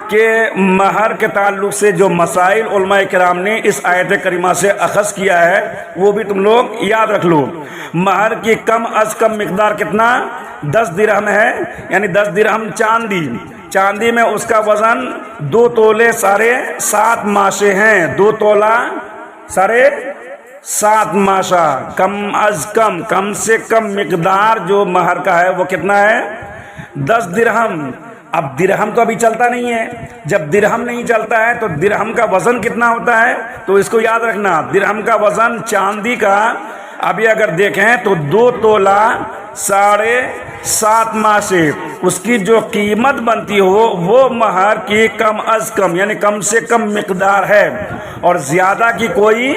کہ مہر کے تعلق سے جو مسائل علماء کرام نے اس آیت کریمہ سے اخذ کیا ہے وہ بھی تم لوگ یاد رکھ لو۔ مہر کی کم از کم مقدار کتنا؟ 10 درہم ہے، یعنی 10 درہم چاندی۔ چاندی میں اس کا وزن 2 تولے ساڑھے 7 ماشے ہیں، 2 تولہ ساڑھے 7 ماشا۔ کم از کم، کم سے کم مقدار جو مہر کا ہے وہ کتنا ہے؟ 10 درہم۔ اب درہم تو ابھی چلتا نہیں ہے، جب درہم نہیں چلتا ہے تو درہم کا وزن کتنا ہوتا ہے؟ تو اس کو یاد رکھنا، درہم کا وزن چاندی کا ابھی اگر دیکھیں تو 2 تولہ ساڑھے 7 ماشے، اس کی جو قیمت بنتی ہو وہ مہر کی کم از کم یعنی کم سے کم مقدار ہے، اور زیادہ کی کوئی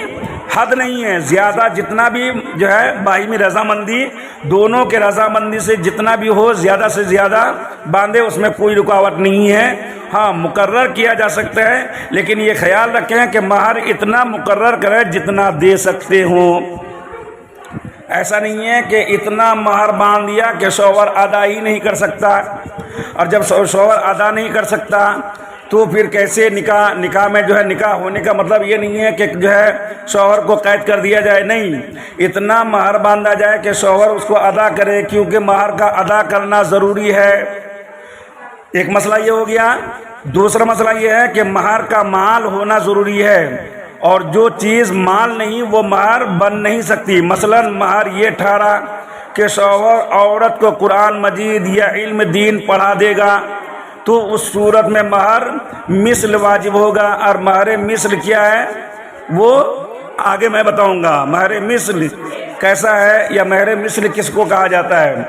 حد نہیں ہے۔ زیادہ جتنا بھی جو ہے باہمی رضامندی، دونوں کے رضامندی سے جتنا بھی ہو زیادہ سے زیادہ باندھے، اس میں کوئی رکاوٹ نہیں ہے۔ ہاں مقرر کیا جا سکتا ہے، لیکن یہ خیال رکھیں کہ مہر اتنا مقرر کرے جتنا دے سکتے ہوں۔ ایسا نہیں ہے کہ اتنا مہر باندھ دیا کہ شوہر ادا ہی نہیں کر سکتا، اور جب شوہر ادا نہیں کر سکتا تو پھر کیسے نکاح میں جو ہے نکاح ہونے کا مطلب یہ نہیں ہے کہ جو ہے شوہر کو قید کر دیا جائے، نہیں، اتنا مہر باندھا جائے کہ شوہر اس کو ادا کرے، کیونکہ مہر کا ادا کرنا ضروری ہے۔ ایک مسئلہ یہ ہو گیا۔ دوسرا مسئلہ یہ ہے کہ مہر کا مال ہونا ضروری ہے، اور جو چیز مال نہیں وہ مہر بن نہیں سکتی۔ مثلا مہر یہ ٹھہرا کہ شوہر عورت کو قرآن مجید یا علم دین پڑھا دے گا تو اس صورت میں مہر مثل واجب ہوگا، اور مہر مثل کیا ہے وہ آگے میں بتاؤں گا۔ مہر مثل کیسا ہے یا مہر مثل کس کو کہا جاتا ہے۔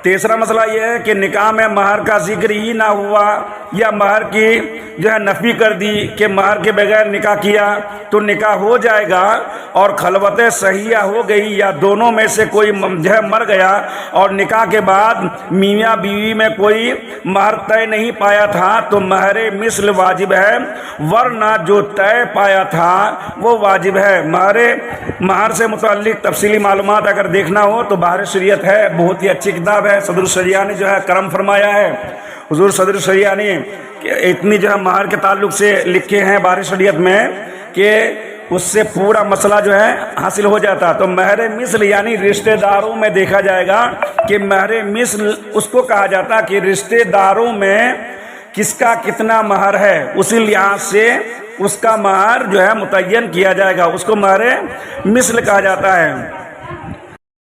تیسرا مسئلہ یہ ہے کہ نکاح میں مہر کا ذکر ہی نہ ہوا، یا مہر کی جو ہے نفی کر دی کہ مہر کے بغیر نکاح کیا تو نکاح ہو جائے گا، اور خلوت صحیحہ ہو گئی یا دونوں میں سے کوئی جو ہے مر گیا، اور نکاح کے بعد میاں بیوی میں کوئی مہر طے نہیں پایا تھا تو مہر مثل واجب ہے، ورنہ جو طے پایا تھا وہ واجب ہے۔ مہر سے متعلق تفصیلی معلومات اگر دیکھنا ہو تو بحر شریعت ہے، بہت ہی اچھی کتاب ہے۔ صدر الشریعہ نے جو ہے کرم فرمایا ہے، حضور صدر الشریعہ نے اتنی جو ہے مہر کے تعلق سے لکھے ہیں بحر شریعت میں کہ اس سے پورا مسئلہ جو ہے حاصل ہو جاتا۔ تو مہر مثل یعنی رشتہ داروں میں دیکھا جائے گا کہ مہر مثل اس کو کہا جاتا کہ رشتہ داروں میں کس کا کتنا مہر ہے، اسی لحاظ سے اس کا مہر جو ہے متعین کیا جائے گا، اس کو مہر مثل کہا جاتا ہے۔